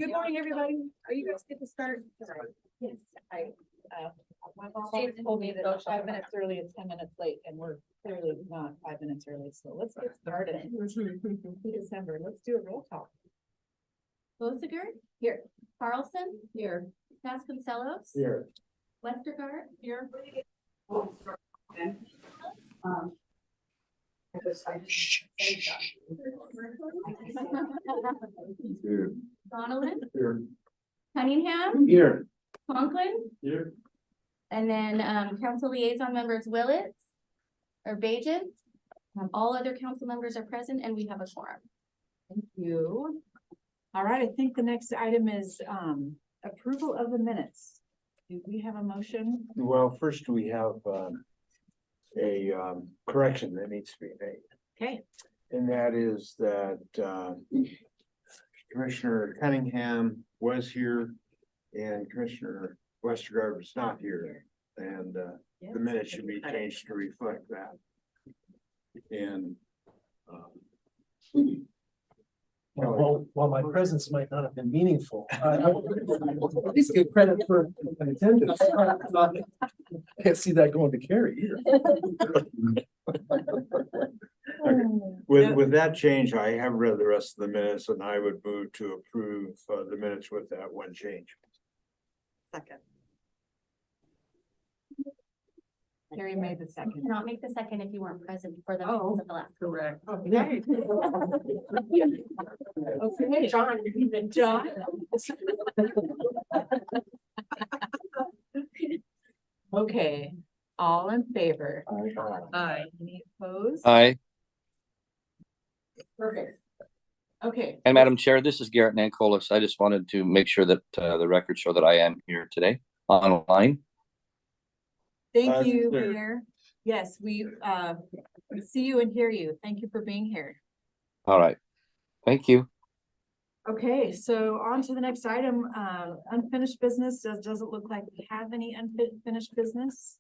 Good morning, everybody. Are you guys good to start? Yes, my boss told me that 5 minutes early, it's 10 minutes late, and we're clearly not 5 minutes early, so let's get started. December, let's do a roll call. Boisiger. Here. Carlson. Here. Vasconcelos. Here. Westergaard. Here. Donaldson. Here. Cunningham. Here. Conklin. Here. And then council liaison members Willits or Bajan. All other council members are present and we have a quorum. Thank you. All right, I think the next item is approval of the minutes. Do we have a motion? Well, first we have a correction that needs to be made. Okay, And that is that Commissioner Cunningham was here and Commissioner Westergaard was not here. And the minutes should be changed to reflect that. And While my presence might not have been meaningful, I at least get credit for attendance. Can't see that going to Carrie either. okay. With that change, I have read the rest of the minutes and I would move to approve the minutes with that one change. second. Carrie made the You second. cannot make the second if you weren't present for the Oh. minutes of the last. Correct. Okay. Okay, John. Okay, all in favor? Aye. Any opposed? Aye. Perfect. Okay. And Madam Chair, this is Garrett Nancolis. I just wanted to make sure that the record show that I am here today online. Thank you, Clear. Mayor. Yes, we see you and hear you. Thank you for being here. All right. Thank you. Okay, so on to the next item, unfinished business. Doesn't look like we have any unfinished business.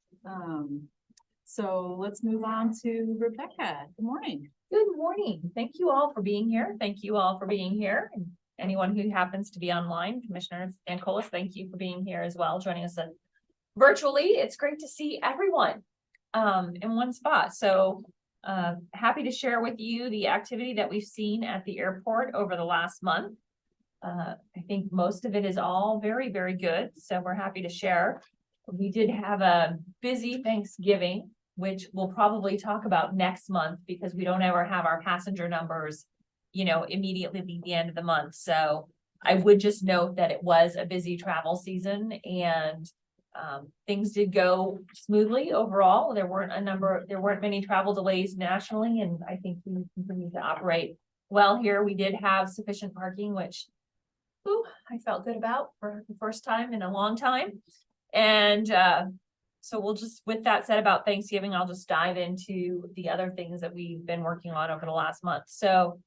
So let's move on to Rebecca. Good morning. Good morning. Thank you all for being here. Thank you all for being here. And anyone who happens to be online, Commissioner Nancolis, thank you for being here as well, joining us virtually. It's great to see everyone in one spot. So happy to share with you the activity that we've seen at the airport over the last month. I think most of it is all very, very good. So we're happy to share. We did have a busy Thanksgiving, which we'll probably talk about next month because we don't ever have our passenger numbers, immediately at the end of the month. So I would just note that it was a busy travel season and things did go smoothly overall. There weren't many travel delays nationally, and I think we continue to operate well here. We did have sufficient parking, which I felt good about for the first time in a long time. And so we'll just, with that said about Thanksgiving, I'll just dive into the other things that we've been working on over the last month. So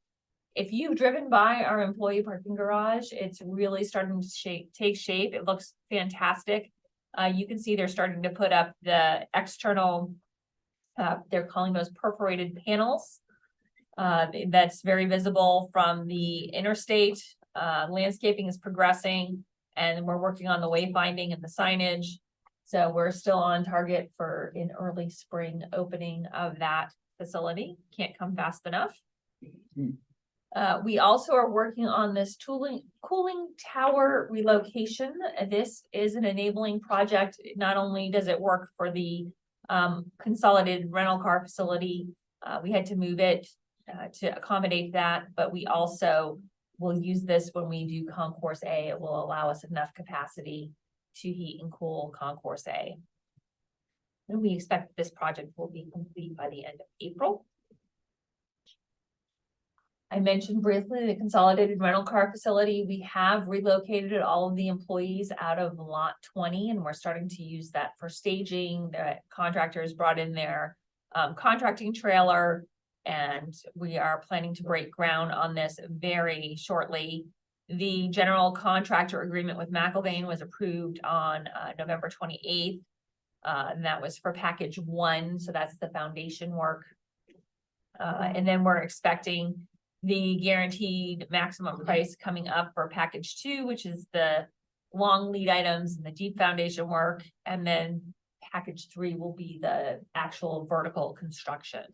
if you've driven by our employee parking garage, it's really starting to take shape. It looks fantastic. You can see they're starting to put up the external, they're calling those perforated panels. That's very visible from the interstate. Landscaping is progressing and we're working on the wayfinding and the signage. So we're still on target for an early spring opening of that facility. Can't come fast enough. We also are working on this cooling tower relocation. This is an enabling project. Not only does it work for the consolidated rental car facility, we had to move it to accommodate that, but we also will use this when we do Concourse A. It will allow us enough capacity to heat and cool Concourse A. And we expect this project will be complete by the end of April. I mentioned briefly the consolidated rental car facility. We have relocated all of the employees out of lot 20, and we're starting to use that for staging. The contractors brought in their contracting trailer, and we are planning to break ground on this very shortly. The general contractor agreement with McIlvaine was approved on November 28th. And that was for package 1. So that's the foundation work. And then we're expecting the guaranteed maximum price coming up for package 2, which is the long lead items and the deep foundation work. And then package 3 will be the actual vertical construction.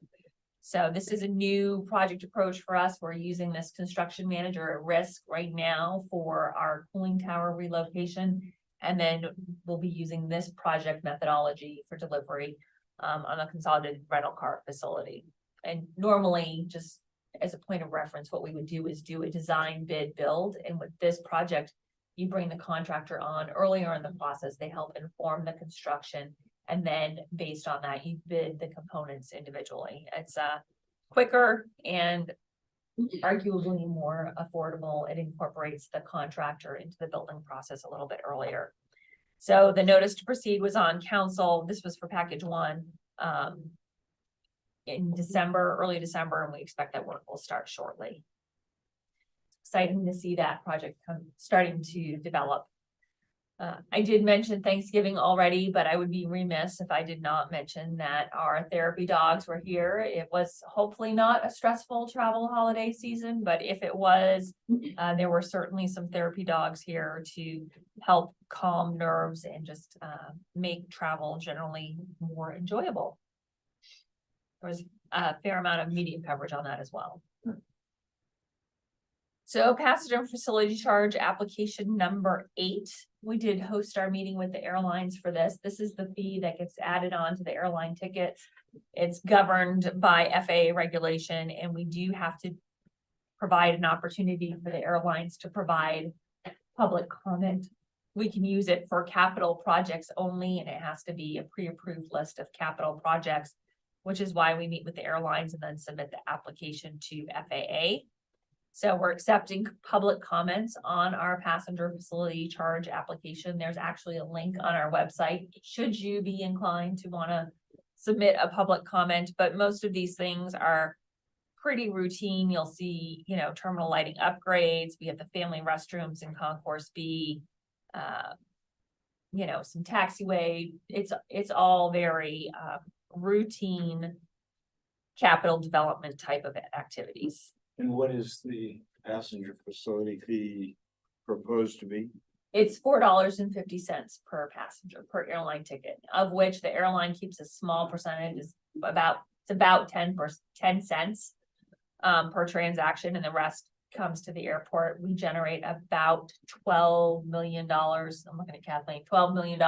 So this is a new project approach for us. We're using this construction manager at risk right now for our cooling tower relocation. And then we'll be using this project methodology for delivery on a consolidated rental car facility. And normally, just as a point of reference, what we would do is do a design bid build. And with this project, you bring the contractor on earlier in the process. They help inform the construction. And then based on that, you bid the components individually. It's quicker and arguably more affordable. It incorporates the contractor into the building process a little bit earlier. So the notice to proceed was on council. This was for package 1 in December, early December, and we expect that work will start shortly. Exciting to see that project starting to develop. I did mention Thanksgiving already, but I would be remiss if I did not mention that our therapy dogs were here. It was hopefully not a stressful travel holiday season, but if it was, there were certainly some therapy dogs here to help calm nerves and just make travel generally more enjoyable. There was a fair amount of media coverage on that as well. So passenger facility charge application number 8. We did host our meeting with the airlines for this. This is the fee that gets added on to the airline tickets. It's governed by FAA regulation, and we do have to provide an opportunity for the airlines to provide public comment. We can use it for capital projects only, and it has to be a pre-approved list of capital projects, which is why we meet with the airlines and then submit the application to FAA. So we're accepting public comments on our passenger facility charge application. There's actually a link on our website, should you be inclined to want to submit a public comment, but most of these things are pretty routine. You'll see, you know, terminal lighting upgrades. We have the family restrooms in Concourse B, you know, some taxiway. It's all very routine capital development type of activities. And what is the passenger facility fee proposed to be? It's $4.50 per passenger per airline ticket, of which the airline keeps a small percentage, is about 10 cents per transaction, and the rest comes to the airport. We generate about $12 million. I'm looking at Kathleen, $12 million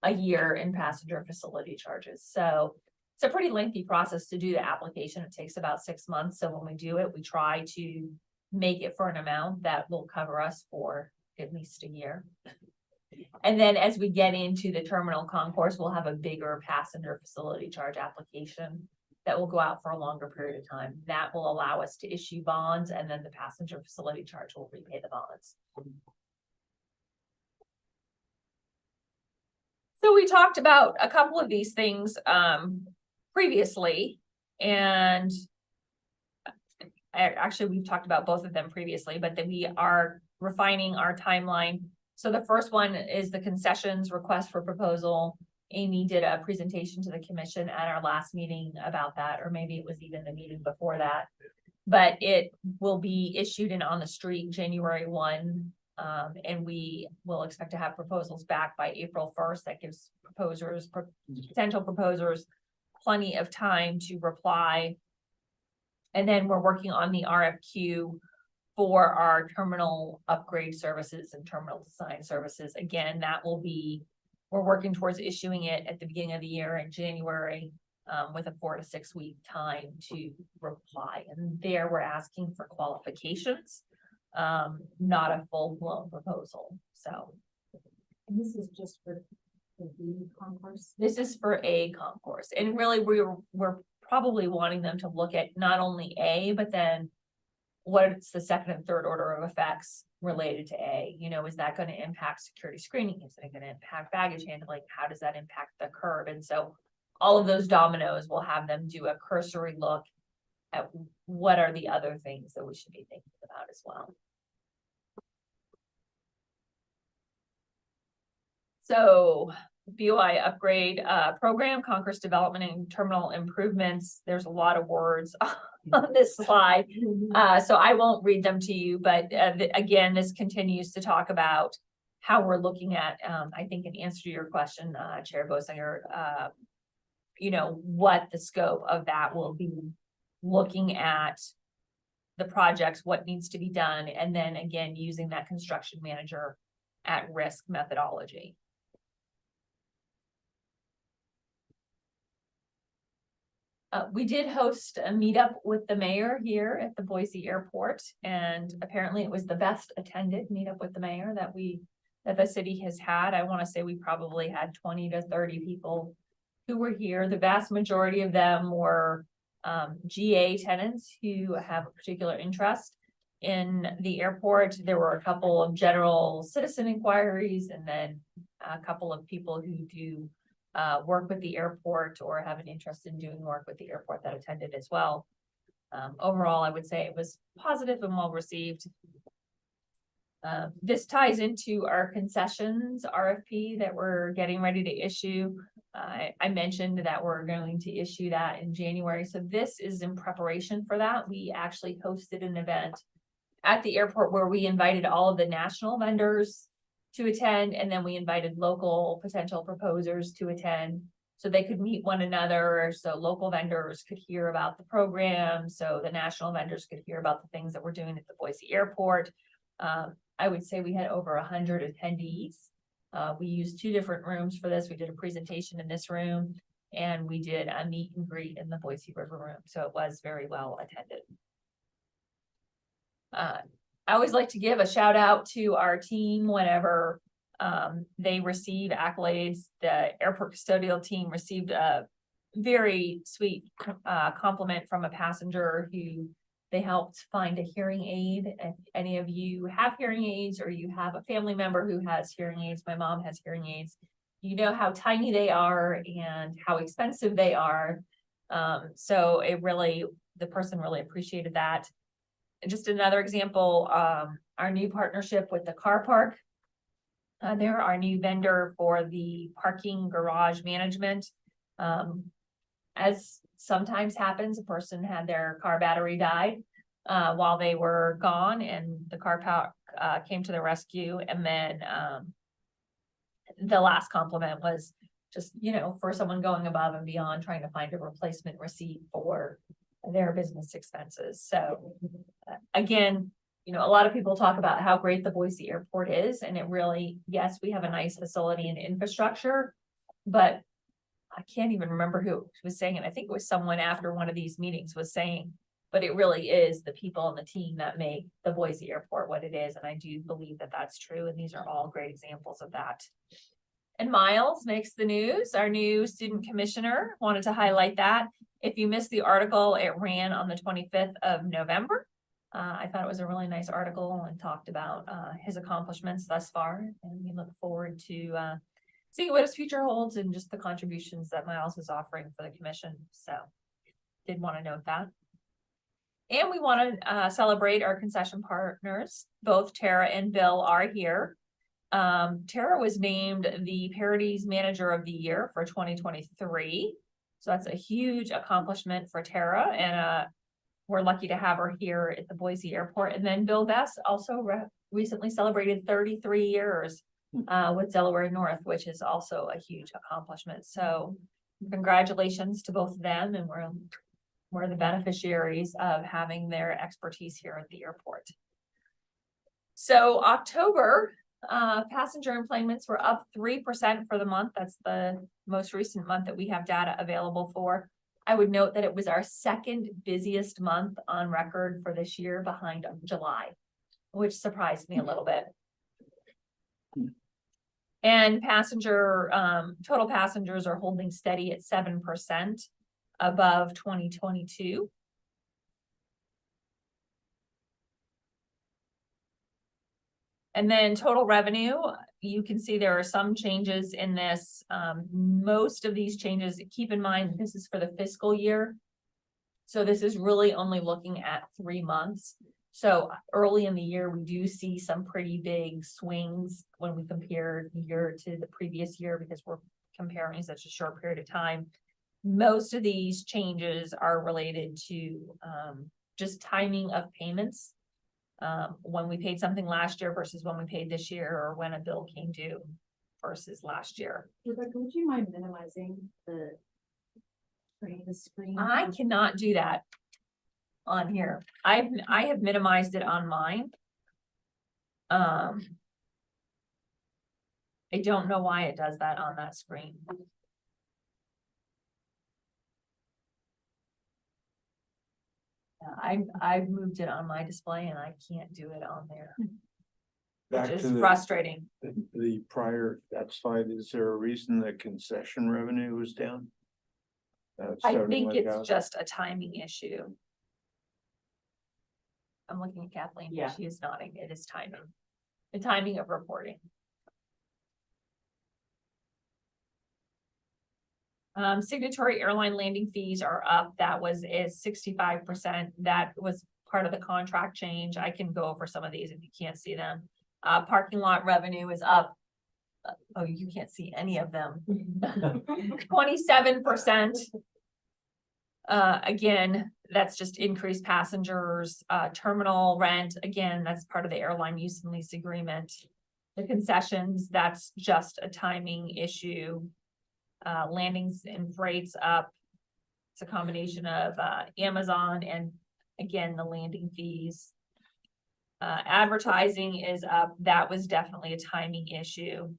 a year in passenger facility charges. So it's a pretty lengthy process to do the application. It takes about 6 months. So when we do it, we try to make it for an amount that will cover us for at least a year. And then as we get into the terminal concourse, we'll have a bigger passenger facility charge application that will go out for a longer period of time. That will allow us to issue bonds, and then the passenger facility charge will repay the bonds. So we talked about a couple of these things previously, and actually we've talked about both of them previously, but then we are refining our timeline. So the first one is the concessions request for proposal. Amy did a presentation to the commission at our last meeting about that, or maybe it was even the meeting before that, but it will be issued and on the street January 1. And we will expect to have proposals back by April 1st. That gives potential proposers plenty of time to reply. And then we're working on the RFQ for our terminal upgrade services and terminal design services. Again, that will be, we're working towards issuing it at the beginning of the year in January, with a 4 to 6 week time to reply. And there we're asking for qualifications, not a full-blown proposal. So And this is just for the concourse. this is for a concourse, and really we're probably wanting them to look at not only A, but then what's the second and third order of effects related to A. You know, is that going to impact security screening? Is it going to impact baggage handling? How does that impact the curb? And so all of those dominoes will have them do a cursory look at what are the other things that we should be thinking about as well. So BOI upgrade program, Concourse development and terminal improvements. There's a lot of words on this slide. So I won't read them to you, but again, this continues to talk about how we're looking at, I think in answer to your question, Chair Bosinger, what the scope of that will be, looking at the projects, what needs to be done, and then again, using that construction manager at risk methodology. We did host a meetup with the mayor here at the Boise airport, and apparently it was the best attended meetup with the mayor that the city has had. I want to say we probably had 20 to 30 people who were here. The vast majority of them were GA tenants who have a particular interest in the airport. There were a couple of general citizen inquiries, and then a couple of people who do work with the airport or have an interest in doing work with the airport that attended as well. Overall, I would say it was positive and well received. This ties into our concessions RFP that we're getting ready to issue. I mentioned that we're going to issue that in January. So this is in preparation for that. We actually hosted an event at the airport where we invited all of the national vendors to attend, and then we invited local potential proposers to attend so they could meet one another, so local vendors could hear about the program, so the national vendors could hear about the things that we're doing at the Boise airport. I would say we had over 100 attendees. We used 2 different rooms for this. We did a presentation in this room, and we did a meet and greet in the Boise River room, so it was very well attended. I always like to give a shout out to our team whenever they receive accolades. The airport custodial team received a very sweet compliment from a passenger who they helped find a hearing aid. If any of you have hearing aids or you have a family member who has hearing aids, my mom has hearing aids, you know how tiny they are and how expensive they are. So the person really appreciated that. And just another example, our new partnership with the car park. They're our new vendor for the parking garage management. As sometimes happens, a person had their car battery die while they were gone, and the car park came to the rescue. And then the last compliment was just, for someone going above and beyond, trying to find a replacement receipt for their business expenses. So again, a lot of people talk about how great the Boise airport is, and it really, yes, we have a nice facility and infrastructure, but I can't even remember who was saying it. I think it was someone after one of these meetings was saying, but it really is the people and the team that make the Boise airport what it is. And I do believe that that's true. And these are all great examples of that. And Miles makes the news, our new student commissioner. Wanted to highlight that. If you missed the article, it ran on the 25th of November. I thought it was a really nice article and talked about his accomplishments thus far. And we look forward to seeing what his future holds and just the contributions that Miles is offering for the commission. So did want to note that. And we want to celebrate our concession partners. Both Tara and Bill are here. Tara was named the Parodies Manager of the Year for 2023. So that's a huge accomplishment for Tara, and we're lucky to have her here at the Boise airport. And then Bill Best also recently celebrated 33 years with Delaware North, which is also a huge accomplishment. So congratulations to both of them, and we're the beneficiaries of having their expertise here at the airport. So October, passenger enplanements were up 3% for the month. That's the most recent month that we have data available for. I would note that it was our second busiest month on record for this year, behind July, which surprised me a little bit. And total passengers are holding steady at 7% above 2022. And then total revenue, you can see there are some changes in this. Most of these changes, keep in mind, this is for the fiscal year. So this is really only looking at 3 months. So early in the year, we do see some pretty big swings when we compare year to the previous year, because we're comparing such a short period of time. most of these changes are related to, just timing of payments. When we paid something last year versus when we paid this year, or when a bill came due versus last year. Rebecca, would you mind minimizing the screen? I cannot do that on here. I have minimized it on mine. I don't know why it does that on that screen. Yeah, I've moved it on my display and I can't do it on there, Back which to is the, frustrating. the prior, that's fine. Is there a reason that concession revenue was down? I think it's just a timing issue. I'm looking at Kathleen, Yeah. she is nodding, it is timing. The timing of reporting. Signatory airline landing fees are up, that is 65%, that was part of the contract change. I can go over some of these if you can't see them. Parking lot revenue is up. Oh, you can't see any of them. 27%. Again, that's just increased passengers, terminal rent, again, that's part of the airline use and lease agreement. The concessions, that's just a timing issue. Landings and freights up. It's a combination of, Amazon and again, the landing fees. Advertising is up, that was definitely a timing issue.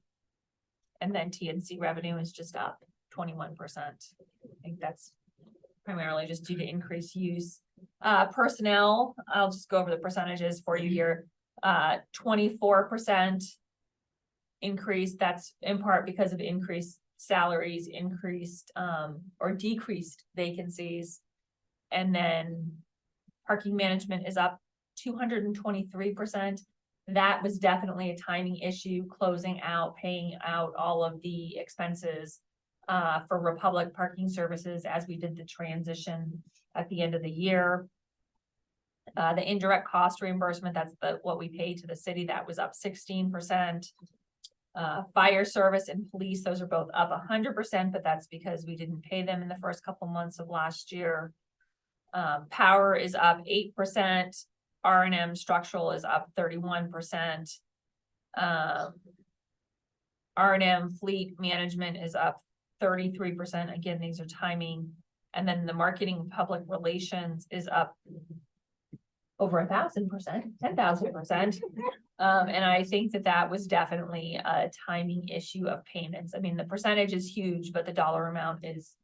And then TNC revenue is just up 21%. I think that's primarily just due to increased use. Personnel, I'll just go over the percentages for you here. 24% increase, that's in part because of increased salaries, increased or decreased vacancies. And then parking management is up 223%. That was definitely a timing issue, closing out, paying out all of the expenses for Republic Parking Services as we did the transition at the end of the year. The indirect cost reimbursement, that's what we pay to the city, that was up 16%. Fire service and police, those are both up 100%, but that's because we didn't pay them in the first couple months of last year. Power is up 8%. R&M structural is up 31%. R&M fleet management is up 33%. Again, these are timing. And then the marketing and public relations is up over 1,000%, 10,000%. And I think that was definitely a timing issue of payments. I mean, the percentage is huge, but the dollar amount is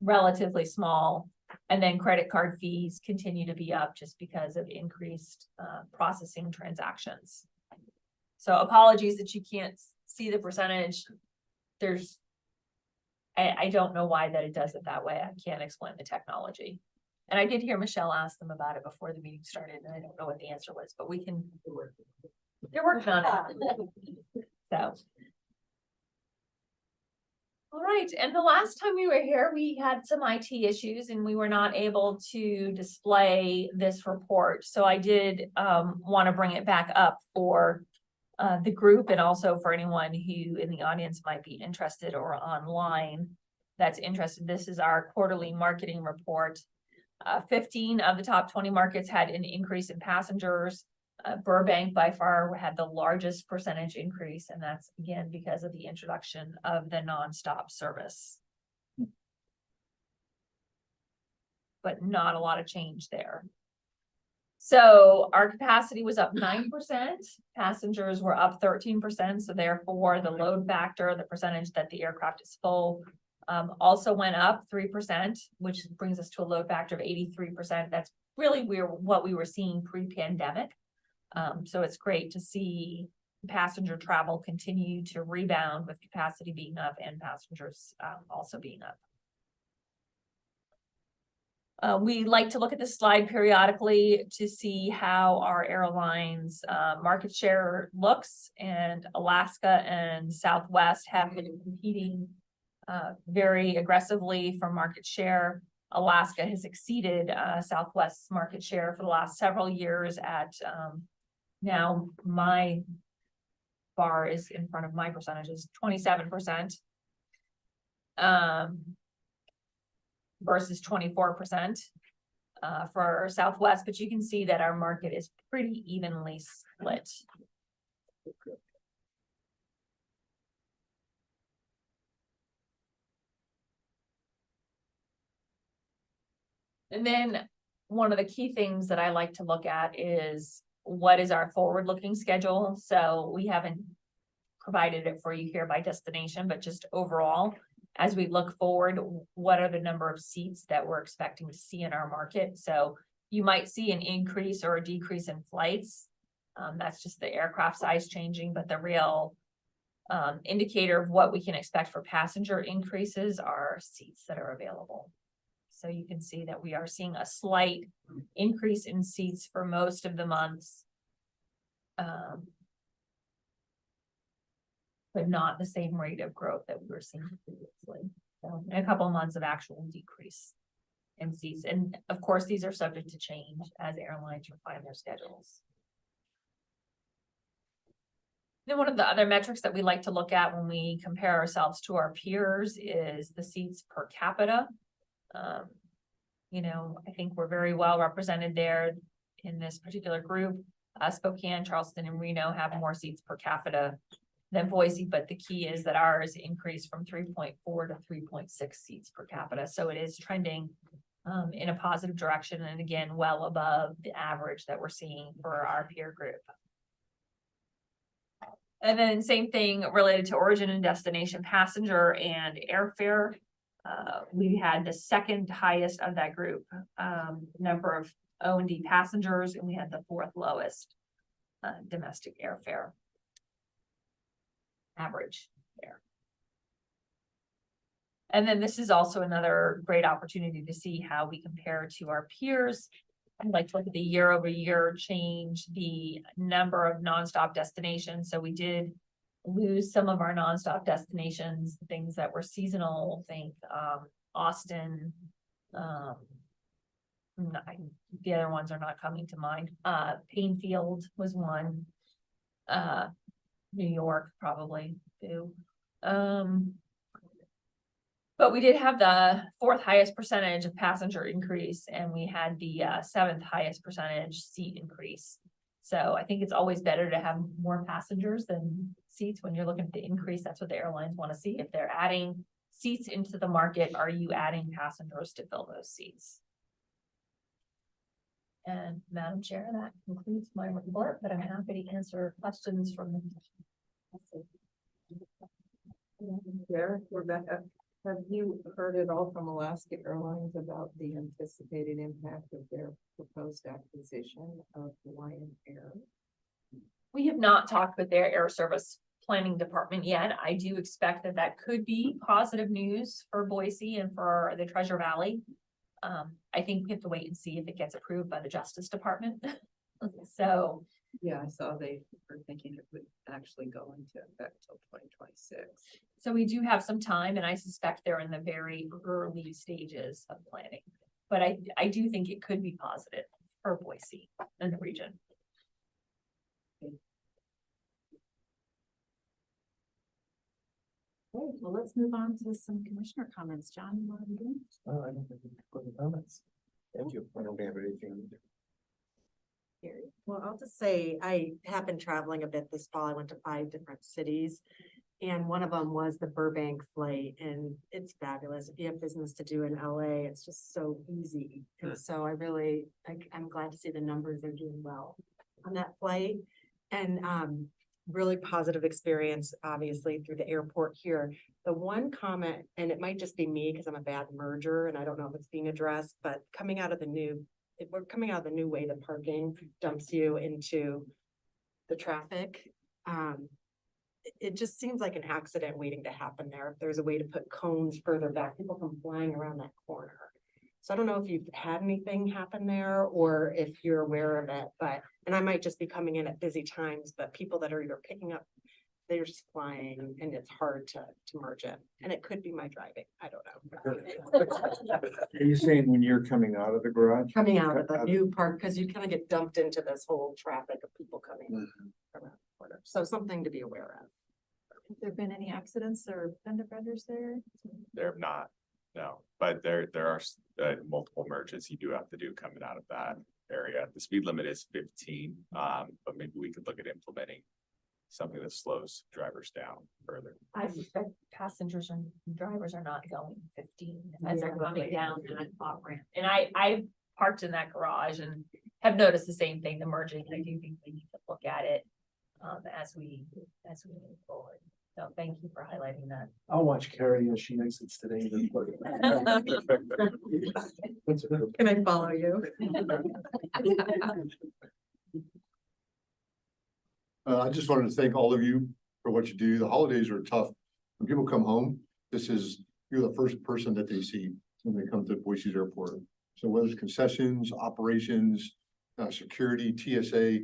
relatively small. And then credit card fees continue to be up just because of increased processing transactions. So apologies that you can't see the percentage. I don't know why that it does it that way. I can't explain the technology. And I did hear Michelle ask them about it before the meeting started, and I don't know what the answer was, but they're working on it. So. All right, and the last time we were here, we had some IT issues and we were not able to display this report. So I did want to bring it back up for the group and also for anyone who in the audience might be interested or online that's interested. This is our quarterly marketing report. 15 of the top 20 markets had an increase in passengers. Burbank by far had the largest percentage increase, and that's again because of the introduction of the nonstop service. But not a lot of change there. So our capacity was up 9%, passengers were up 13%. So therefore the load factor, the percentage that the aircraft is full, also went up 3%, which brings us to a load factor of 83%. That's really what we were seeing pre-pandemic. So it's great to see passenger travel continue to rebound with capacity being up and passengers also being up. We like to look at this slide periodically to see how our airlines market share looks, and Alaska and Southwest have been competing very aggressively for market share. Alaska has exceeded Southwest's market share for the last several years at now my bar is in front of my percentages, 27%. versus 24%. For our Southwest, but you can see that our market is pretty evenly split. And then one of the key things that I like to look at is what is our forward-looking schedule? So we haven't provided it for you here by destination, but just overall, as we look forward, what are the number of seats that we're expecting to see in our market? So you might see an increase or a decrease in flights. That's just the aircraft size changing, but the real indicator of what we can expect for passenger increases are seats that are available. So you can see that we are seeing a slight increase in seats for most of the months. But not the same rate of growth that we were seeing previously. So a couple of months of actual decrease in seats. And of course, these are subject to change as airlines refine their schedules. Then one of the other metrics that we like to look at when we compare ourselves to our peers is the seats per capita. You know, I think we're very well represented there in this particular group. Spokane, Charleston, and Reno have more seats per capita than Boise, but the key is that ours increased from 3.4 to 3.6 seats per capita. So it is trending in a positive direction, and again, well above the average that we're seeing for our peer group. And then same thing related to origin and destination passenger and airfare. We had the second highest of that group number of O&D passengers, and we had the fourth lowest domestic airfare average there. And then this is also another great opportunity to see how we compare to our peers. I'd like to look at the year over year change, the number of nonstop destinations. So we did lose some of our nonstop destinations, things that were seasonal, think Austin, the other ones are not coming to mind. Painfield was one, New York probably too. But we did have the fourth highest percentage of passenger increase, and we had the seventh highest percentage seat increase. So I think it's always better to have more passengers than seats when you're looking at the increase. That's what the airlines want to see. If they're adding seats into the market, are you adding passengers to fill those seats? And Madam Chair, that concludes my report, but I'm happy to answer questions from the There, Rebecca, have you heard at all from Alaska Airlines about the anticipated impact of their proposed acquisition of Hawaiian Air? We have not talked with their air service planning department yet. I do expect that that could be positive news for Boise and for the Treasure Valley. I think we have to wait and see if it gets approved by the Justice Department. So. Yeah, I saw they were thinking it would actually go into effect till 2026. So we do have some time, and I suspect they're in the very early stages of planning. But I do think it could be positive for Boise and the region. Okay, well, let's move on to some commissioner comments. John, you want to begin? I don't have any comments. Thank you. I don't have anything. Well, I'll just say, I have been traveling a bit this fall. I went to 5 different cities. And one of them was the Burbank flight, and it's fabulous. If you have business to do in LA, it's just so easy. And so I'm glad to see the numbers are doing well on that flight. And really positive experience, obviously, through the airport here. The one comment, and it might just be me because I'm a bad merger and I don't know if it's being addressed, but we're coming out of the new way the parking dumps you into the traffic. It just seems like an accident waiting to happen there. If there's a way to put cones further back, people come flying around that corner. So I don't know if you've had anything happen there or if you're aware of it, and I might just be coming in at busy times, but people that are either picking up, they're just flying and it's hard to merge in. And it could be my driving. I don't know. Are you saying when you're coming out of the garage? Coming out of the new park, because you kind of get dumped into this whole traffic of people coming around the corner. So something to be aware of. Have there been any accidents or fender benders there? There have not. No, but there are multiple merges you do have to do coming out of that area. The speed limit is 15, but maybe we could look at implementing something that slows drivers down further. I suspect passengers and drivers are not going 15 as they're coming down that off ramp. And I parked in that garage and have noticed the same thing, the merging. I do think we need to look at it as we move forward. So thank you for highlighting that. I'll watch Carrie as she exits today. Can I follow you? I just wanted to thank all of you for what you do. The holidays are tough. When people come home, you're the first person that they see when they come to Boise Airport. So whether it's concessions, operations, security, TSA,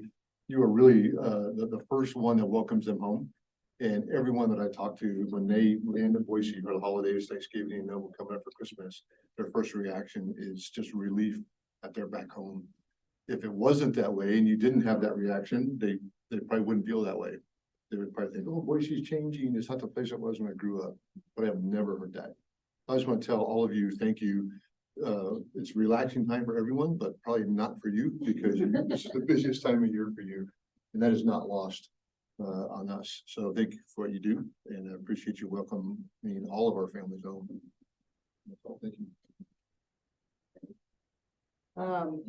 you are really the first one that welcomes them home. And everyone that I talk to, when they land in Boise for the holidays, Thanksgiving, and then we're coming up for Christmas, their first reaction is just relief that they're back home. If it wasn't that way and you didn't have that reaction, they probably wouldn't feel that way. They would probably think, oh, Boise's changing. It's not the place it was when I grew up. But I've never heard that. I just want to tell all of you, thank you. It's relaxing time for everyone, but probably not for you because this is the busiest time of year for you. And that is not lost on us. So thank you for what you do. And I appreciate you welcoming all of our families home. That's all. Thank you.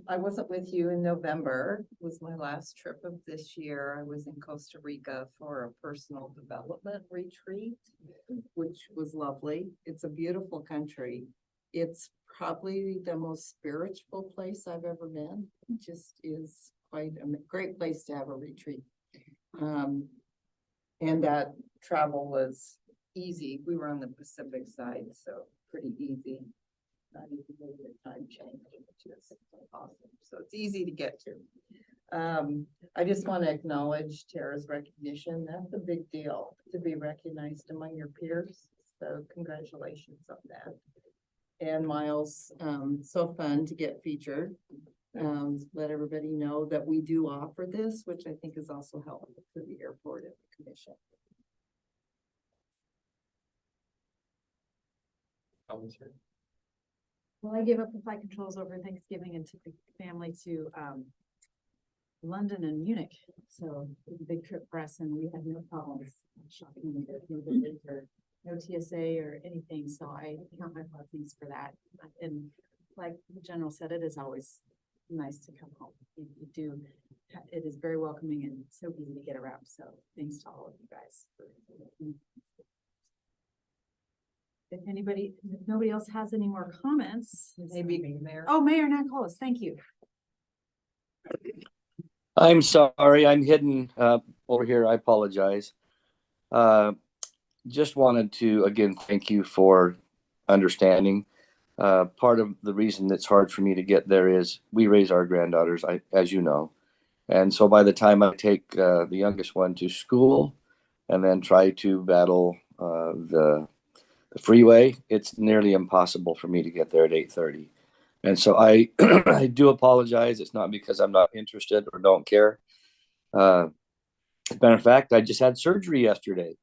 I wasn't with you in November. It was my last trip of this year. I was in Costa Rica for a personal development retreat, which was lovely. It's a beautiful country. It's probably the most spiritual place I've ever been. It just is quite a great place to have a retreat. And that travel was easy. We were on the Pacific side, so pretty easy. Not even the time change, which is awesome. So it's easy to get to. I just want to acknowledge Tara's recognition. That's a big deal to be recognized among your peers. So congratulations on that. And Miles, so fun to get featured. Let everybody know that we do offer this, which I think is also helpful to the airport and the commission. Well, I gave up the flight controls over Thanksgiving and took the family to London and Munich. So it was a big trip for us and we had no problems shopping, no TSA or anything. So I count my blessings for that. And like the general said, it is always nice to come home. You do, it is very welcoming and so easy to get around. So thanks to all of you guys. If nobody else has any more comments. Maybe Mayor. Oh, Mayor Nicholas, thank you. I'm sorry, I'm hidden over here. I apologize. Just wanted to, again, thank you for understanding. Part of the reason it's hard for me to get there is we raise our granddaughters, as you know. And so by the time I take the youngest one to school and then try to battle the freeway, it's nearly impossible for me to get there at 8:30. And so I I do apologize. It's not because I'm not interested or don't care. As a matter of fact, I just had surgery yesterday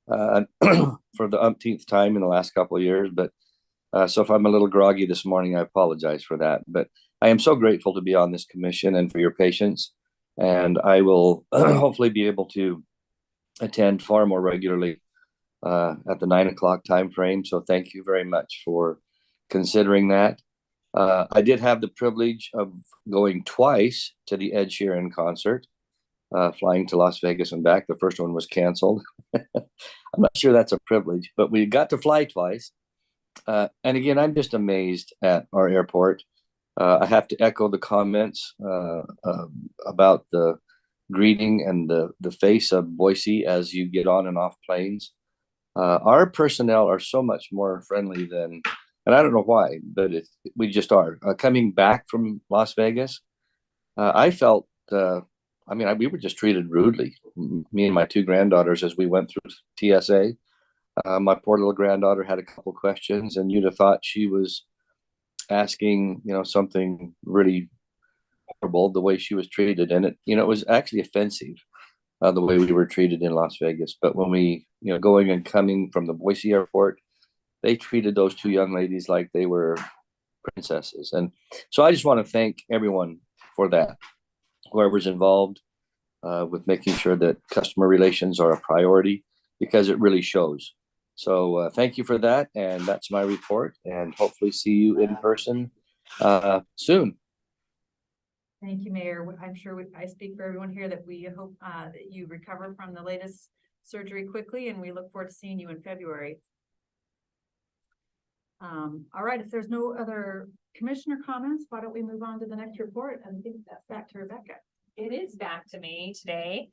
for the umpteenth time in the last couple of years. But so if I'm a little groggy this morning, I apologize for that. But I am so grateful to be on this commission and for your patience. And I will hopefully be able to attend far more regularly at the 9 o'clock time frame. So thank you very much for considering that. I did have the privilege of going twice to the Ed Sheeran concert, flying to Las Vegas and back. The first one was canceled. I'm not sure that's a privilege, but we got to fly twice. And again, I'm just amazed at our airport. I have to echo the comments about the greeting and the face of Boise as you get on and off planes. Our personnel are so much more friendly than, and I don't know why, but we just are. Coming back from Las Vegas, I felt, we were just treated rudely. Me and my two granddaughters as we went through TSA. My poor little granddaughter had a couple questions, and you'd have thought she was asking, something really horrible the way she was treated, and it was actually offensive. The way we were treated in Las Vegas. But when we, going and coming from the Boise airport they treated those two young ladies like they were princesses. And so I just want to thank everyone for that, whoever's involved with making sure that customer relations are a priority, because it really shows. So thank you for that. And that's my report, and hopefully see you in person soon. Thank you, Mayor. I'm sure I speak for everyone here that we hope that you recover from the latest surgery quickly, and we look forward to seeing you in February. All right, if there's no other commissioner comments, why don't we move on to the next report? And I think that's back to Rebecca. It is back to me today.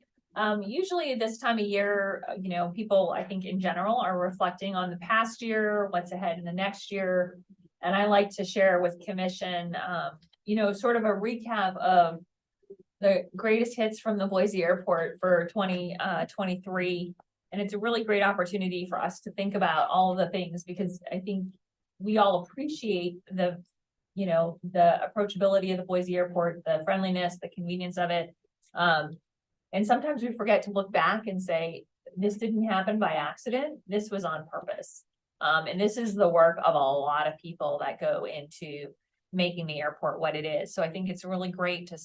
Usually this time of year, you know, people, I think in general, are reflecting on the past year, what's ahead in the next year. And I like to share with commission, you know, sort of a recap of the greatest hits from the Boise airport for 2023. And it's a really great opportunity for us to think about all of the things, because I think we all appreciate the, you know, the approachability of the Boise airport, the friendliness, the convenience of it. And sometimes we forget to look back and say, this didn't happen by accident. This was on purpose. And this is the work of a lot of people that go into making the airport what it is. So I think it's really great to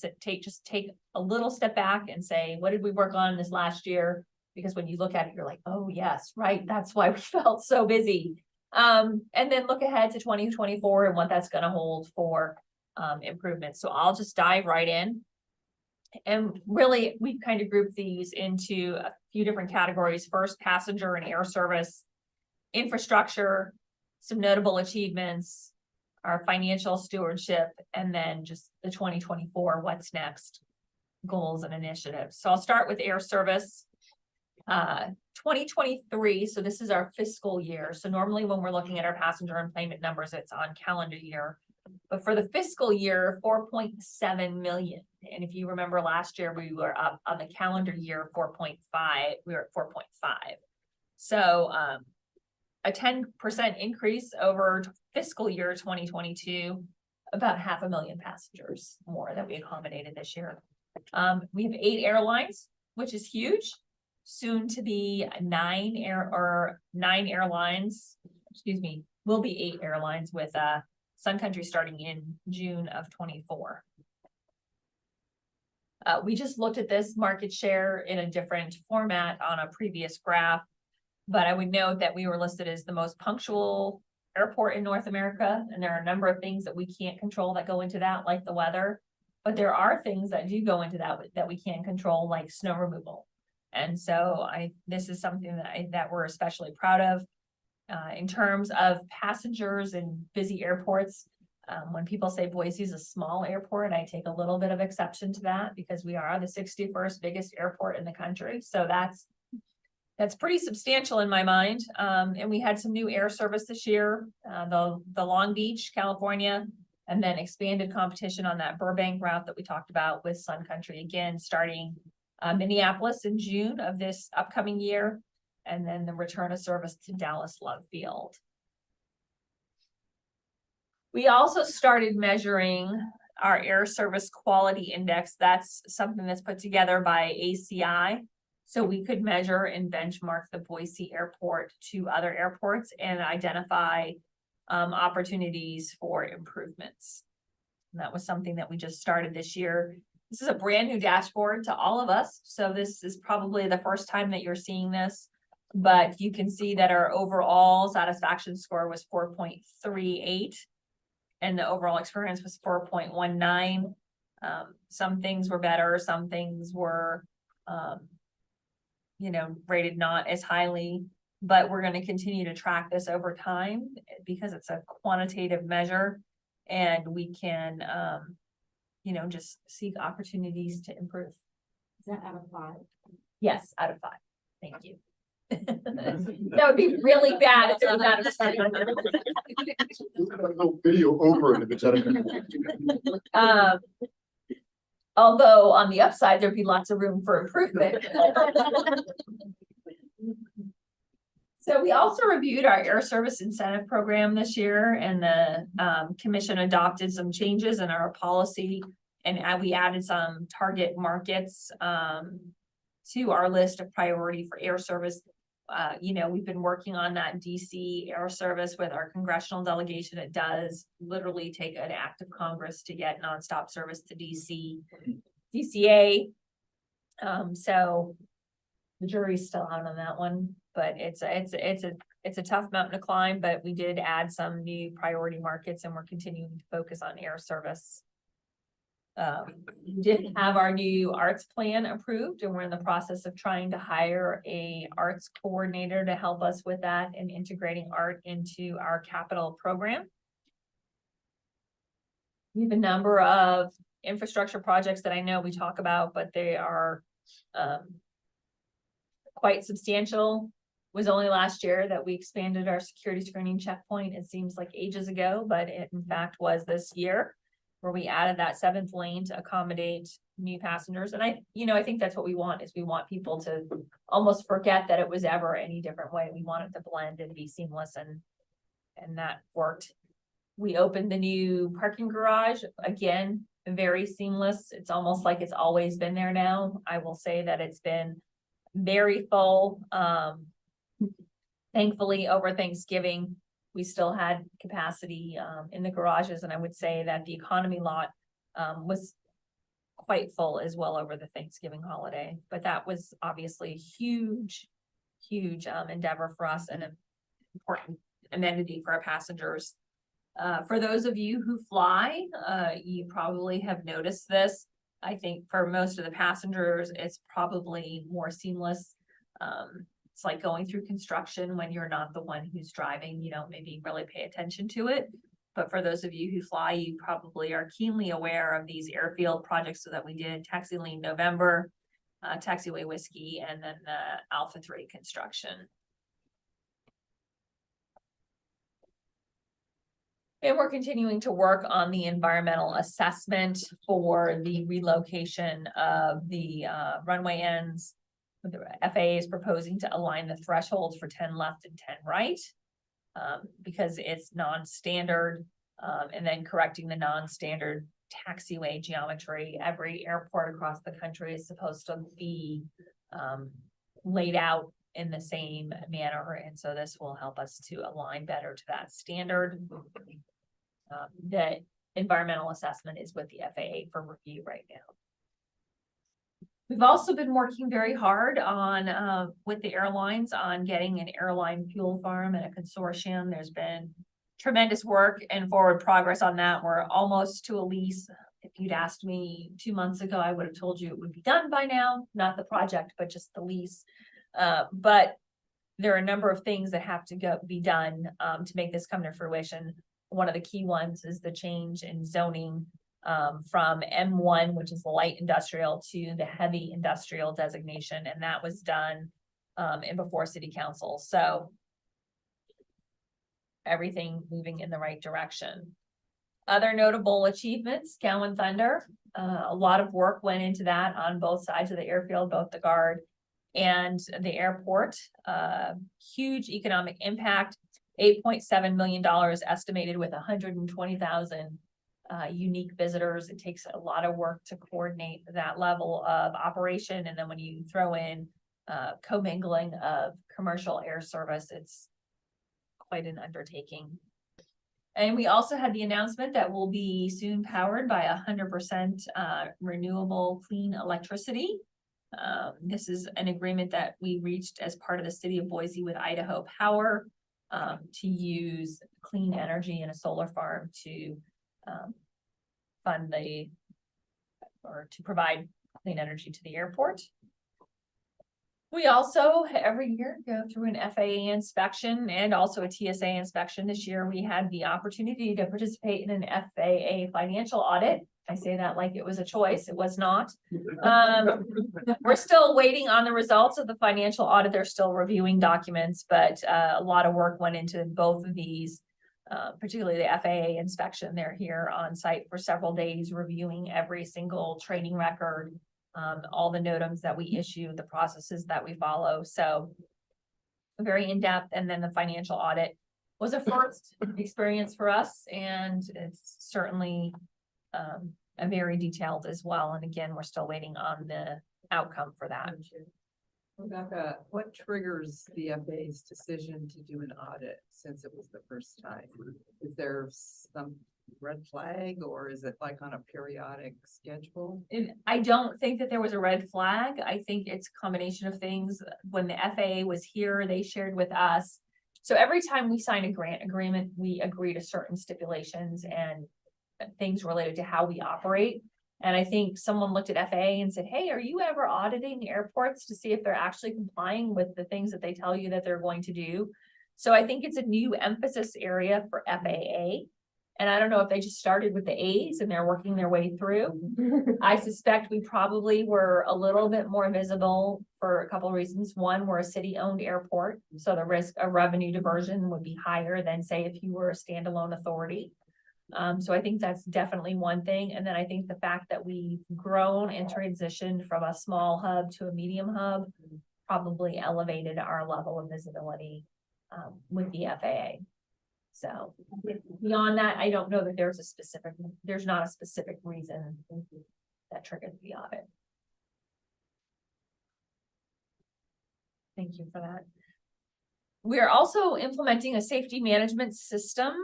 take a little step back and say, what did we work on this last year? Because when you look at it, you're like, oh yes, right. That's why we felt so busy. And then look ahead to 2024 and what that's going to hold for improvements. So I'll just dive right in. And really, we've kind of grouped these into a few different categories. First, passenger and air service, infrastructure, some notable achievements, our financial stewardship, and then just the 2024 what's next goals and initiatives. So I'll start with air service. 2023, so this is our fiscal year. So normally when we're looking at our passenger enplanement numbers, it's on calendar year. But for the fiscal year, 4.7 million. And if you remember last year, we were up on the calendar year 4.5. We were at 4.5. So a 10% increase over fiscal year 2022, about 500,000 passengers more that we accommodated this year. We have 8 airlines, which is huge. Soon to be 9 airlines, excuse me, will be 8 airlines with Sun Country starting in June of 24. We just looked at this market share in a different format on a previous graph, but I would note that we were listed as the most punctual airport in North America, and there are a number of things that we can't control that go into that, like the weather, but there are things that do go into that we can control, like snow removal. And so this is something that we're especially proud of. In terms of passengers in busy airports, when people say Boise is a small airport, I take a little bit of exception to that, because we are the 61st biggest airport in the country. So that's pretty substantial in my mind. And we had some new air service this year, the Long Beach, California, and then expanded competition on that Burbank route that we talked about with Sun Country, again, starting Minneapolis in June of this upcoming year, and then the return of service to Dallas Love Field. We also started measuring our air service quality index. That's something that's put together by ACI. So we could measure and benchmark the Boise airport to other airports and identify opportunities for improvements. And that was something that we just started this year. This is a brand new dashboard to all of us. So this is probably the first time that you're seeing this, but you can see that our overall satisfaction score was 4.38 and the overall experience was 4.19. Some things were better, some things were, rated not as highly, but we're going to continue to track this over time because it's a quantitative measure, and we can, just seek opportunities to improve. Is that out of 5? Yes, out of 5. Thank you. That would be really bad if it was out of 7. No video over it if it's out of. Although on the upside, there'd be lots of room for improvement. So we also reviewed our air service incentive program this year, and the commission adopted some changes in our policy, and we added some target markets to our list of priority for air service. We've been working on that DC air service with our congressional delegation. It does literally take an act of Congress to get nonstop service to DCA. So the jury's still out on that one, but it's a tough mountain to climb, but we did add some new priority markets and we're continuing to focus on air service. We did have our new arts plan approved and we're in the process of trying to hire a arts coordinator to help us with that and integrating art into our capital program. We have a number of infrastructure projects that I know we talk about, but they are quite substantial. It was only last year that we expanded our security screening checkpoint. It seems like ages ago, but it in fact was this year, where we added that 7th lane to accommodate new passengers. And I think that's what we want, is we want people to almost forget that it was ever any different way. We want it to blend and be seamless, and that worked. We opened the new parking garage, again, very seamless. It's almost like it's always been there now. I will say that it's been very full. Thankfully, over Thanksgiving, we still had capacity in the garages, and I would say that the economy lot was quite full as well over the Thanksgiving holiday. But that was obviously a huge endeavor for us and an important amenity for our passengers. For those of you who fly, you probably have noticed this. I think for most of the passengers, it's probably more seamless. It's like going through construction when you're not the one who's driving, you don't maybe really pay attention to it. But for those of you who fly, you probably are keenly aware of these airfield projects that we did: Taxi Lane November, Taxiway Whiskey, and then the Alpha 3 construction. And we're continuing to work on the environmental assessment for the relocation of the runway ends. The FAA is proposing to align the thresholds for 10 left and 10 right because it's non-standard, and then correcting the non-standard taxiway geometry. Every airport across the country is supposed to be laid out in the same manner, and so this will help us to align better to that standard. The environmental assessment is with the FAA for review right now. We've also been working very hard on with the airlines on getting an airline fuel farm and a consortium. There's been tremendous work and forward progress on that. We're almost to a lease. If you'd asked me 2 months ago, I would have told you it would be done by now, not the project, but just the lease. But there are a number of things that have to be done to make this come to fruition. One of the key ones is the change in zoning from M1, which is the light industrial, to the heavy industrial designation. And that was done before city council. So everything moving in the right direction. Other notable achievements: Gowan Thunder. A lot of work went into that on both sides of the airfield, both the guard and the airport. Huge economic impact. $8.7 million estimated with 120,000 unique visitors. It takes a lot of work to coordinate that level of operation. And then when you throw in commingling of commercial air service, it's quite an undertaking. And we also had the announcement that we'll be soon powered by 100% renewable clean electricity. This is an agreement that we reached as part of the city of Boise with Idaho Power to use clean energy in a solar farm to fund to provide clean energy to the airport. We also every year go through an FAA inspection and also a TSA inspection. This year we had the opportunity to participate in an FAA financial audit. I say that like it was a choice. It was not. We're still waiting on the results of the financial audit. They're still reviewing documents, but a lot of work went into both of these, particularly the FAA inspection. They're here on site for several days, reviewing every single training record, all the NOTAMs that we issue, the processes that we follow. So very in-depth. And then the financial audit was a first experience for us, and it's certainly a very detailed as well. And again, we're still waiting on the outcome for that. Rebecca, what triggers the FAA's decision to do an audit since it was the first time? Is there some red flag or is it like on a periodic schedule? And I don't think that there was a red flag. I think it's a combination of things. When the FAA was here, they shared with us. So every time we sign a grant agreement, we agree to certain stipulations and things related to how we operate. And I think someone looked at FAA and said, hey, are you ever auditing airports to see if they're actually complying with the things that they tell you that they're going to do? So I think it's a new emphasis area for FAA. And I don't know if they just started with the A's and they're working their way through. I suspect we probably were a little bit more visible for a couple of reasons. One, we're a city-owned airport, so the risk of revenue diversion would be higher than, say, if you were a standalone authority. So I think that's definitely one thing. And then I think the fact that we've grown and transitioned from a small hub to a medium hub probably elevated our level of visibility with the FAA. So beyond that, I don't know that there's not a specific reason that triggered the audit. Thank you for that. We are also implementing a safety management system.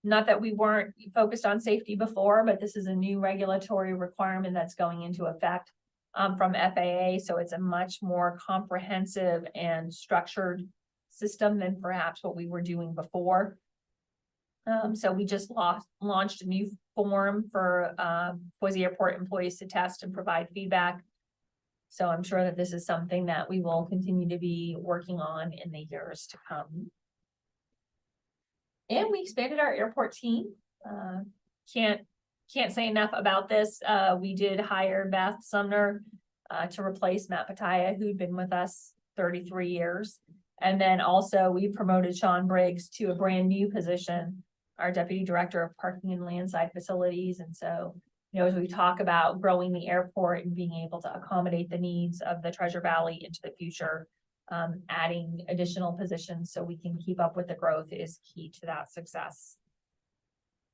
Not that we weren't focused on safety before, but this is a new regulatory requirement that's going into effect from FAA. So it's a much more comprehensive and structured system than perhaps what we were doing before. So we just launched a new form for Boise Airport employees to test and provide feedback. So I'm sure that this is something that we will continue to be working on in the years to come. And we expanded our airport team. Can't say enough about this. We did hire Beth Sumner to replace Matt Pataya, who'd been with us 33 years. And then also we promoted Sean Briggs to a brand new position, our Deputy Director of Parking and Landside Facilities. And so, you know, as we talk about growing the airport and being able to accommodate the needs of the Treasure Valley into the future, adding additional positions so we can keep up with the growth is key to that success.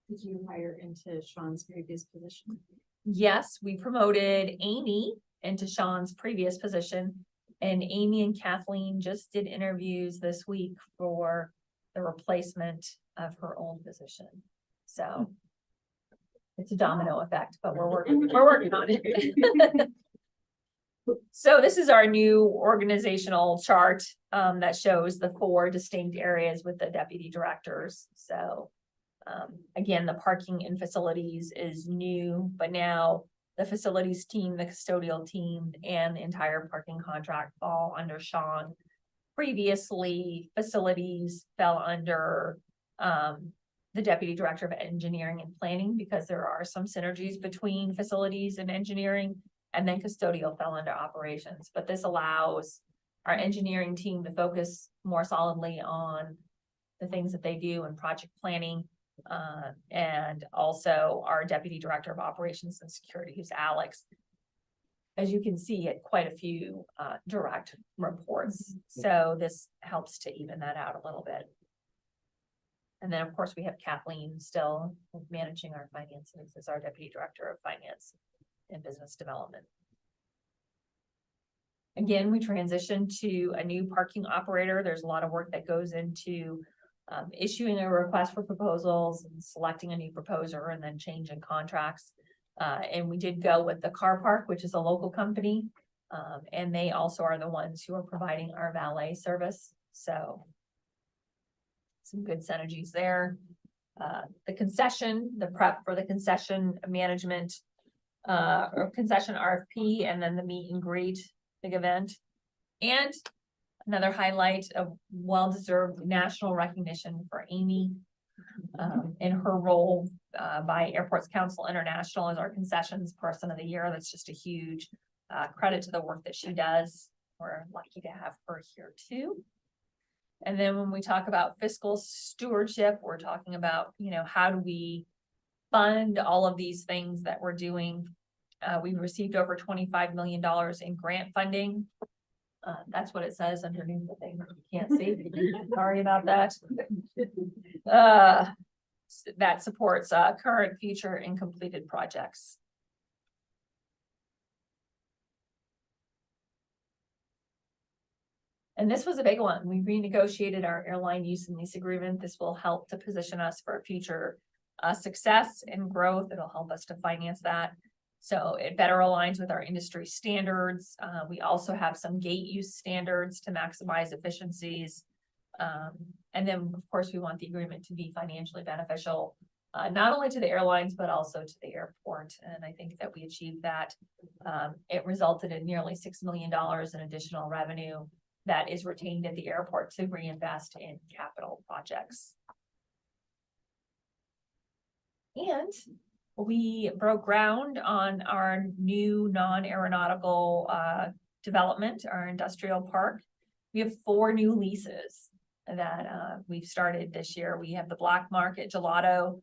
Did you hire into Sean's previous position? Yes, we promoted Amy into Sean's previous position, and Amy and Kathleen just did interviews this week for the replacement of her old position. So it's a domino effect, but we're working on it. So this is our new organizational chart that shows the 4 distinct areas with the deputy directors. So again, the parking and facilities is new, but now the facilities team, the custodial team, and the entire parking contract fall under Sean. Previously, facilities fell under the deputy director of engineering and planning because there are some synergies between facilities and engineering. And then custodial fell under operations, but this allows our engineering team to focus more solidly on the things that they do in project planning. And also our deputy director of operations and security, who's Alex. As you can see, at quite a few direct reports. So this helps to even that out a little bit. And then of course we have Kathleen still managing our finances as our deputy director of finance and business development. Again, we transitioned to a new parking operator. There's a lot of work that goes into issuing a request for proposals and selecting a new proposer and then changing contracts. And we did go with the Car Park, which is a local company. And they also are the ones who are providing our valet service. So some good synergies there. The concession, the prep for the concession management or concession RFP, and then the meet and greet big event. And another highlight of well-deserved national recognition for Amy in her role by Airports Council International as our concessions person of the year. That's just a huge credit to the work that she does. We're lucky to have her here too. And then when we talk about fiscal stewardship, we're talking about, you know, how do we fund all of these things that we're doing. We've received over $25 million in grant funding. That's what it says underneath the thing. You can't see. Sorry about that. That supports current, future, and completed projects. And this was a big one. We renegotiated our airline use and lease agreement. This will help to position us for future success and growth. It'll help us to finance that. So it better aligns with our industry standards. We also have some gate use standards to maximize efficiencies. And then, of course, we want the agreement to be financially beneficial, not only to the airlines, but also to the airport. And I think that we achieved that. It resulted in nearly $6 million in additional revenue that is retained at the airport to reinvest in capital projects. And we broke ground on our new non-aeronautical development, our industrial park. We have 4 new leases that we've started this year. We have the Black Market Gelato,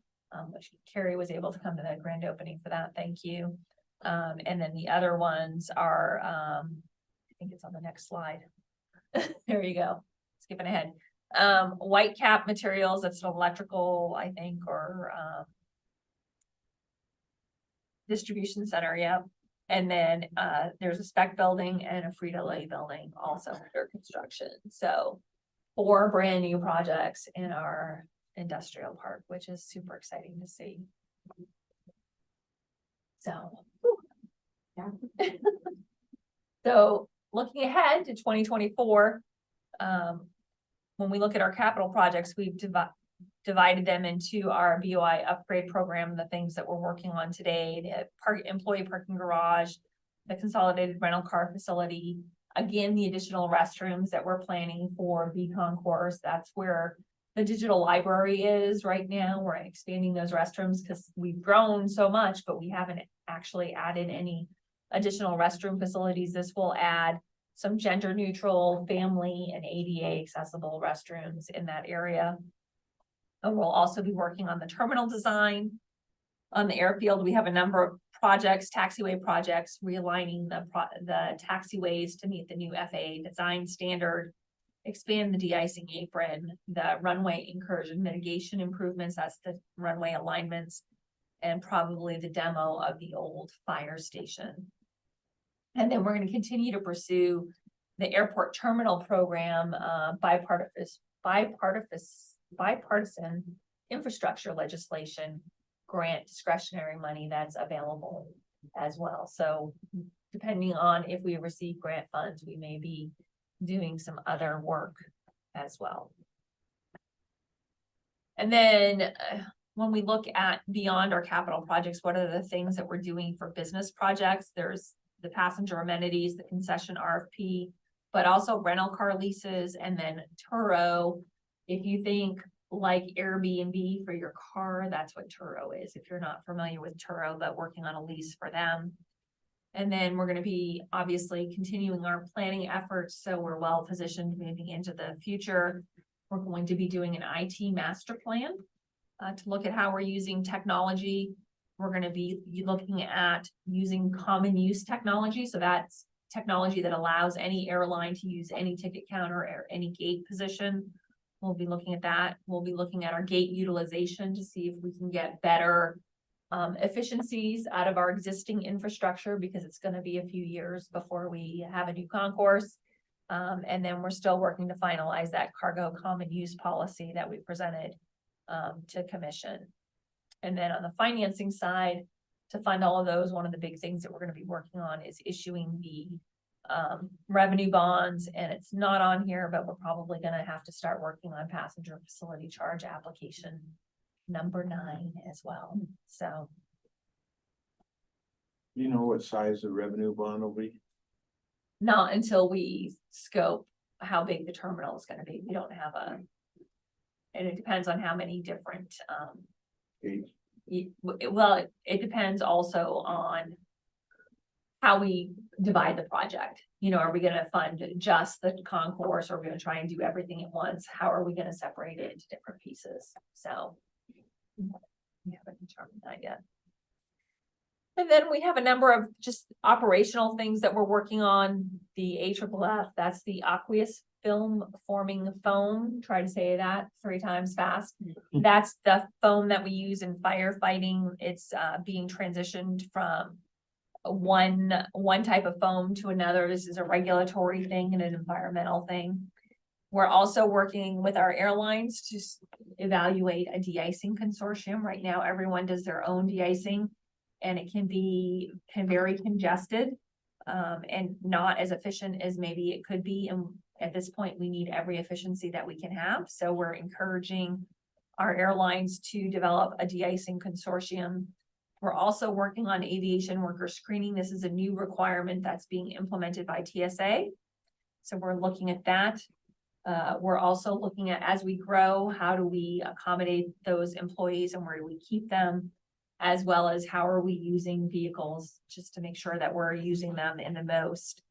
which Carrie was able to come to the grand opening for that. Thank you. And then the other ones are, I think it's on the next slide. There you go. Skipping ahead. White Cap Materials, that's an electrical, I think, or distribution center, yeah. And then there's a spec building and a Frito-Lay building also under construction. So 4 brand new projects in our industrial park, which is super exciting to see. So, yeah. So looking ahead to 2024, when we look at our capital projects, we've divided them into our BOI upgrade program, the things that we're working on today, the employee parking garage, the consolidated rental car facility, again, the additional restrooms that we're planning for the concourse. That's where the digital library is right now. We're expanding those restrooms because we've grown so much, but we haven't actually added any additional restroom facilities. This will add some gender neutral, family and ADA accessible restrooms in that area. And we'll also be working on the terminal design. On the airfield, we have a number of projects, taxiway projects, realigning the taxiways to meet the new FAA design standard, expand the de-icing apron, the runway incursion mitigation improvements, that's the runway alignments, and probably the demo of the old fire station. And then we're going to continue to pursue the airport terminal program, bipartisan infrastructure legislation, grant discretionary money that's available as well. So depending on if we receive grant funds, we may be doing some other work as well. And then when we look at beyond our capital projects, what are the things that we're doing for business projects? There's the passenger amenities, the concession RFP, but also rental car leases, and then Turo. If you think like Airbnb for your car, that's what Turo is. If you're not familiar with Turo, but working on a lease for them. And then we're going to be obviously continuing our planning efforts, so we're well positioned moving into the future. We're going to be doing an IT master plan to look at how we're using technology. We're going to be looking at using common use technology. So that's technology that allows any airline to use any ticket counter or any gate position. We'll be looking at that. We'll be looking at our gate utilization to see if we can get better efficiencies out of our existing infrastructure, because it's going to be a few years before we have a new concourse. And then we're still working to finalize that cargo common use policy that we presented to commission. And then on the financing side, to fund all of those, one of the big things that we're going to be working on is issuing the revenue bonds. And it's not on here, but we're probably going to have to start working on passenger facility charge application number 9 as well. So. You know what size the revenue bond will be? Not until we scope how big the terminal is going to be. We don't have and it depends on how many different, it depends also on how we divide the project. You know, are we going to fund just the concourse, or are we going to try and do everything at once? How are we going to separate it into different pieces? So we haven't determined that yet. And then we have a number of just operational things that we're working on. The AFFF, that's the aqueous film forming foam. Try to say that 3 times fast. That's the foam that we use in firefighting. It's being transitioned from one type of foam to another. This is a regulatory thing and an environmental thing. We're also working with our airlines to evaluate a de-icing consortium. Right now, everyone does their own de-icing, and it can very congested, and not as efficient as maybe it could be. And at this point, we need every efficiency that we can have. So we're encouraging our airlines to develop a de-icing consortium. We're also working on aviation worker screening. This is a new requirement that's being implemented by TSA. So we're looking at that. We're also looking at, as we grow, how do we accommodate those employees and where do we keep them? As well as how are we using vehicles just to make sure that we're using them in the most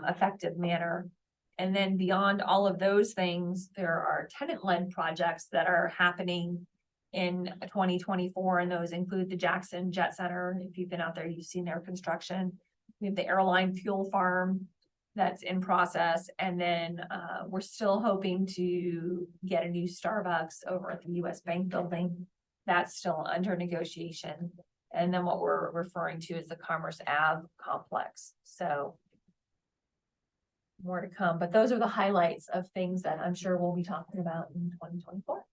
effective manner. And then beyond all of those things, there are tenant-led projects that are happening in 2024, and those include the Jackson Jet Center. If you've been out there, you've seen their construction. We have the airline fuel farm that's in process, and then we're still hoping to get a new Starbucks over at the US Bank building. That's still under negotiation. And then what we're referring to is the Commerce Ave complex. So more to come, but those are the highlights of things that I'm sure we'll be talking about in 2024.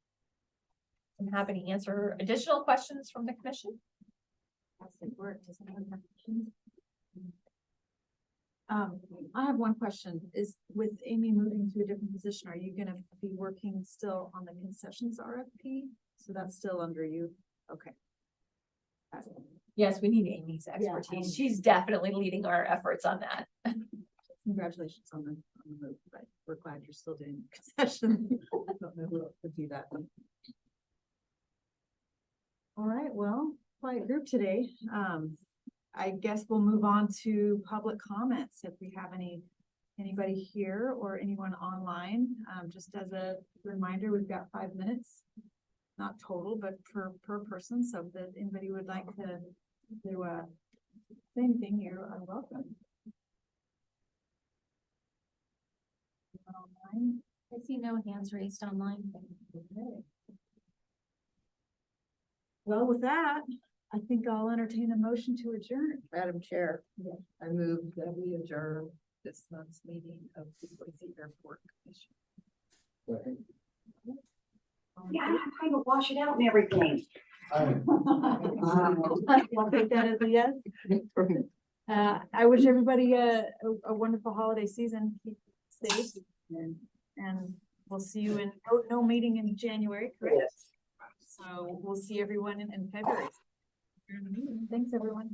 I'm happy to answer additional questions from the commission. I have one question. Is with Amy moving to a different position, are you gonna be working still on the concessions RFP? So that's still under you? Okay. Yes, we need Amy's expertise. She's definitely leading our efforts on that. Congratulations on the move, but we're glad you're still doing concessions. I don't know who else could do that. All right, well, quiet group today. I guess we'll move on to public comments. If we have anybody here or anyone online, just as a reminder, we've got 5 minutes, not total, but per person. So if anybody would like to say anything, you are welcome. Online. I see no hands raised online. Okay. Well, with that, I think I'll entertain a motion to adjourn. Madam Chair, I move that we adjourn this month's meeting of the Boise Airport Commission. Yeah, I'm trying to wash it out and everything. I'll take that as a yes. I wish everybody a wonderful holiday season. Keep safe, and we'll see you in no meeting in January, correct? So we'll see everyone in February. Thanks, everyone.